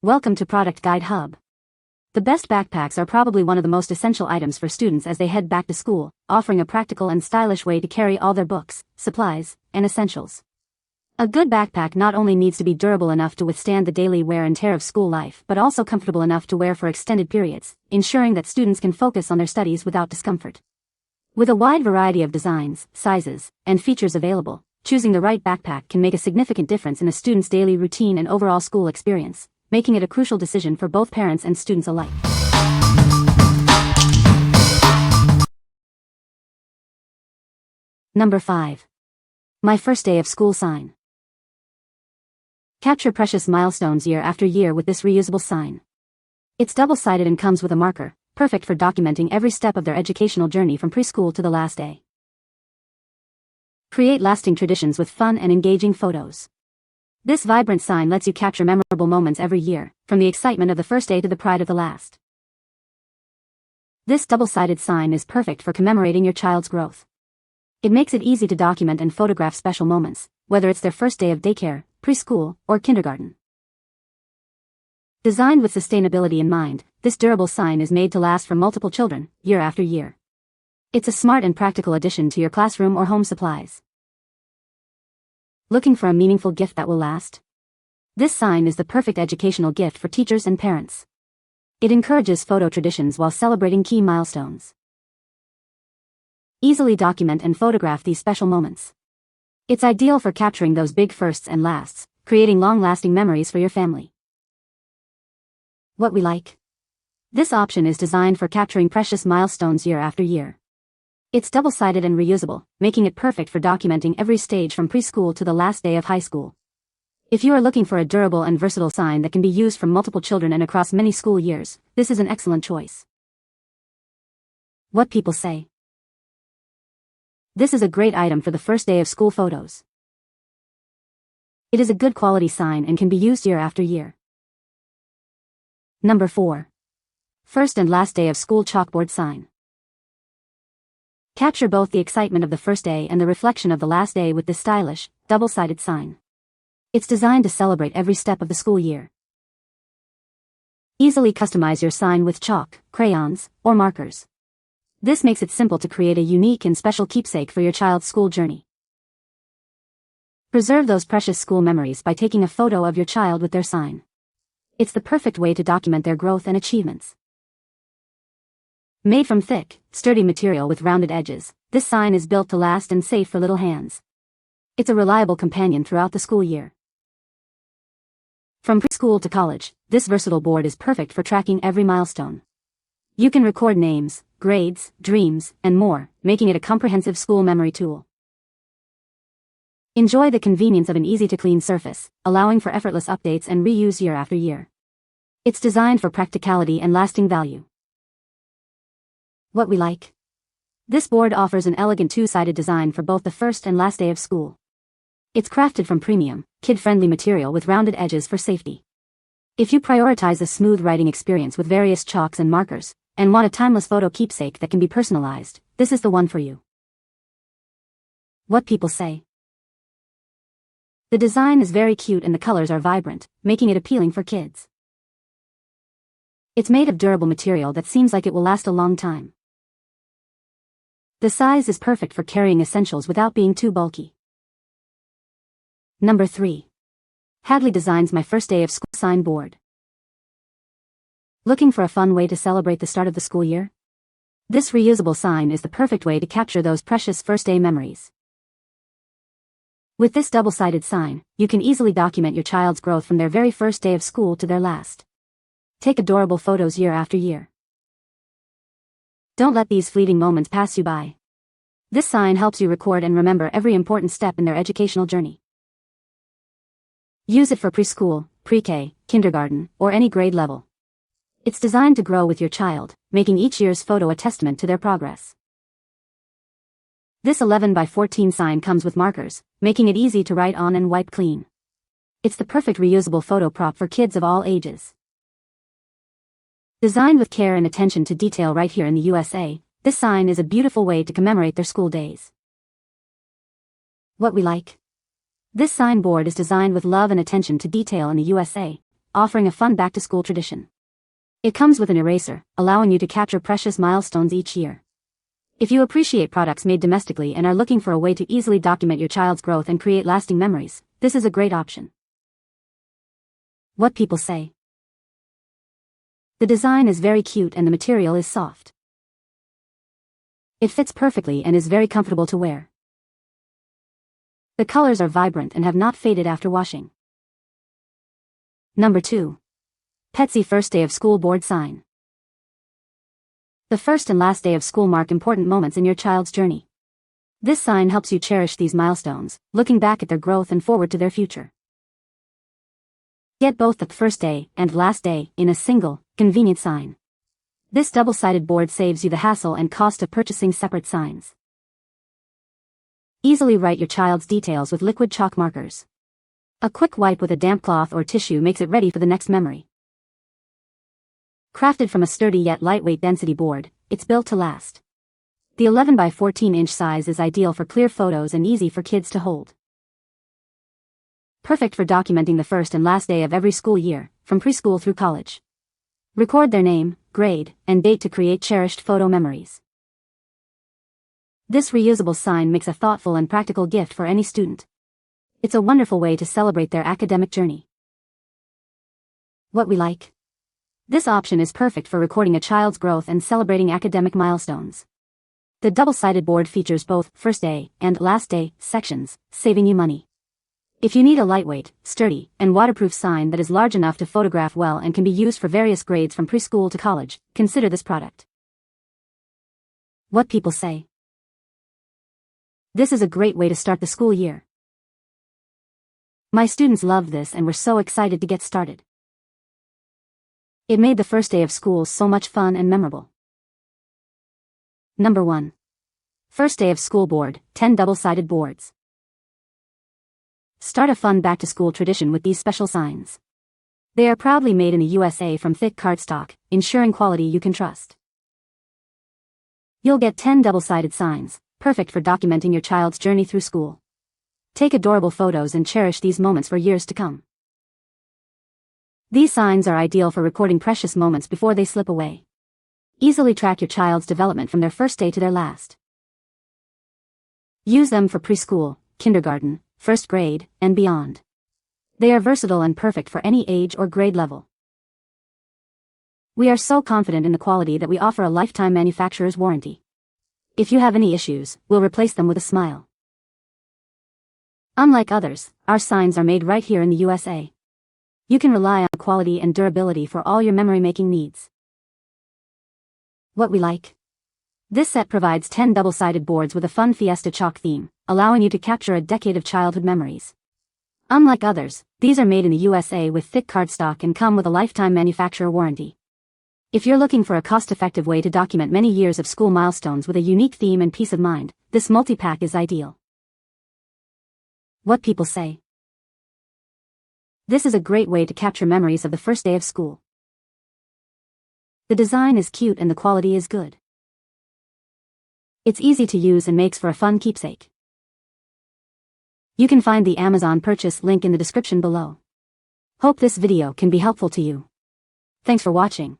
Welcome to Product Guide Hub. The best backpacks are probably one of the most essential items for students as they head back to school, offering a practical and stylish way to carry all their books, supplies, and essentials. A good backpack not only needs to be durable enough to withstand the daily wear and tear of school life but also comfortable enough to wear for extended periods, ensuring that students can focus on their studies without discomfort. With a wide variety of designs, sizes, and features available, choosing the right backpack can make a significant difference in a student's daily routine and overall school experience, making it a crucial decision for both parents and students alike. Number 5. My first day of school sign. Capture precious milestones year after year with this reusable sign. It's double-sided and comes with a marker, perfect for documenting every step of their educational journey from preschool to the last day. Create lasting traditions with fun and engaging photos. This vibrant sign lets you capture memorable moments every year, from the excitement of the first day to the pride of the last. This double-sided sign is perfect for commemorating your child's growth. It makes it easy to document and photograph special moments, whether it's their first day of daycare, preschool, or kindergarten. Designed with sustainability in mind, this durable sign is made to last for multiple children, year after year. It's a smart and practical addition to your classroom or home supplies. Looking for a meaningful gift that will last? This sign is the perfect educational gift for teachers and parents. It encourages photo traditions while celebrating key milestones. Easily document and photograph these special moments. It's ideal for capturing those big firsts and lasts, creating long-lasting memories for your family. What we like? This option is designed for capturing precious milestones year after year. It's double-sided and reusable, making it perfect for documenting every stage from preschool to the last day of high school. If you are looking for a durable and versatile sign that can be used for multiple children and across many school years, this is an excellent choice. What people say. This is a great item for the first day of school photos. It is a good quality sign and can be used year after year. Number 4. First and last day of school chalkboard sign. Capture both the excitement of the first day and the reflection of the last day with this stylish, double-sided sign. It's designed to celebrate every step of the school year. Easily customize your sign with chalk, crayons, or markers. This makes it simple to create a unique and special keepsake for your child's school journey. Preserve those precious school memories by taking a photo of your child with their sign. It's the perfect way to document their growth and achievements. Made from thick, sturdy material with rounded edges, this sign is built to last and safe for little hands. It's a reliable companion throughout the school year. From preschool to college, this versatile board is perfect for tracking every milestone. You can record names, grades, dreams, and more, making it a comprehensive school memory tool. Enjoy the convenience of an easy-to-clean surface, allowing for effortless updates and reuse year after year. It's designed for practicality and lasting value. What we like? This board offers an elegant two-sided design for both the first and last day of school. It's crafted from premium, kid-friendly material with rounded edges for safety. If you prioritize a smooth writing experience with various chalks and markers, and want a timeless photo keepsake that can be personalized, this is the one for you. What people say. The design is very cute and the colors are vibrant, making it appealing for kids. It's made of durable material that seems like it will last a long time. The size is perfect for carrying essentials without being too bulky. Number 3. Hadley designs my first day of school sign board. Looking for a fun way to celebrate the start of the school year? This reusable sign is the perfect way to capture those precious first day memories. With this double-sided sign, you can easily document your child's growth from their very first day of school to their last. Take adorable photos year after year. Don't let these fleeting moments pass you by. This sign helps you record and remember every important step in their educational journey. Use it for preschool, pre-K, kindergarten, or any grade level. It's designed to grow with your child, making each year's photo a testament to their progress. This 11 by 14 sign comes with markers, making it easy to write on and wipe clean. It's the perfect reusable photo prop for kids of all ages. Designed with care and attention to detail right here in the USA, this sign is a beautiful way to commemorate their school days. What we like? This sign board is designed with love and attention to detail in the USA, offering a fun back-to-school tradition. It comes with an eraser, allowing you to capture precious milestones each year. If you appreciate products made domestically and are looking for a way to easily document your child's growth and create lasting memories, this is a great option. What people say. The design is very cute and the material is soft. It fits perfectly and is very comfortable to wear. The colors are vibrant and have not faded after washing. Number 2. PETCEE First Day of School Board Sign. The first and last day of school mark important moments in your child's journey. This sign helps you cherish these milestones, looking back at their growth and forward to their future. Get both the first day and last day in a single, convenient sign. This double-sided board saves you the hassle and cost of purchasing separate signs. Easily write your child's details with liquid chalk markers. A quick wipe with a damp cloth or tissue makes it ready for the next memory. Crafted from a sturdy yet lightweight density board, it's built to last. The 11 by 14 inch size is ideal for clear photos and easy for kids to hold. Perfect for documenting the first and last day of every school year, from preschool through college. Record their name, grade, and date to create cherished photo memories. This reusable sign makes a thoughtful and practical gift for any student. It's a wonderful way to celebrate their academic journey. What we like. This option is perfect for recording a child's growth and celebrating academic milestones. The double-sided board features both first day and last day sections, saving you money. If you need a lightweight, sturdy, and waterproof sign that is large enough to photograph well and can be used for various grades from preschool to college, consider this product. What people say. This is a great way to start the school year. My students loved this and were so excited to get started. It made the first day of school so much fun and memorable. Number 1. First day of school board, 10 double-sided boards. Start a fun back-to-school tradition with these special signs. They are proudly made in the USA from thick cardstock, ensuring quality you can trust. You'll get 10 double-sided signs, perfect for documenting your child's journey through school. Take adorable photos and cherish these moments for years to come. These signs are ideal for recording precious moments before they slip away. Easily track your child's development from their first day to their last. Use them for preschool, kindergarten, first grade, and beyond. They are versatile and perfect for any age or grade level. We are so confident in the quality that we offer a lifetime manufacturer's warranty. If you have any issues, we'll replace them with a smile. Unlike others, our signs are made right here in the USA. You can rely on quality and durability for all your memory-making needs. What we like. This set provides 10 double-sided boards with a fun Fiesta chalk theme, allowing you to capture a decade of childhood memories. Unlike others, these are made in the USA with thick cardstock and come with a lifetime manufacturer warranty. If you're looking for a cost-effective way to document many years of school milestones with a unique theme and peace of mind, this multi-pack is ideal. What people say. This is a great way to capture memories of the first day of school. The design is cute and the quality is good. It's easy to use and makes for a fun keepsake. You can find the Amazon purchase link in the description below. Hope this video can be helpful to you. Thanks for watching.